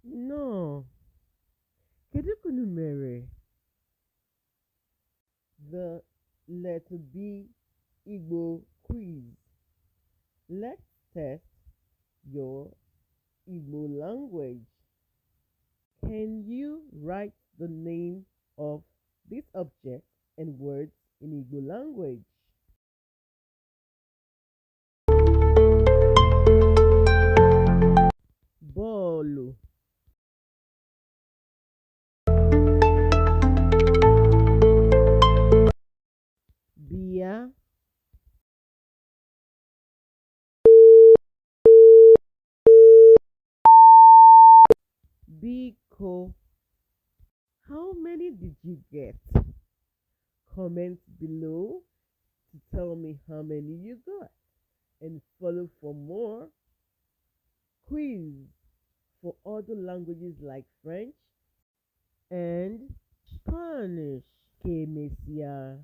No, kedu kunu mere? The letter B Igbo quiz. Let's test your Igbo language. Can you write the name of this object and words in Igbo language? Bolu, bia, biko. How many did you get? Comment below to tell me how many you got and follow for more quiz for other languages like French and Spanish. Que Mesia.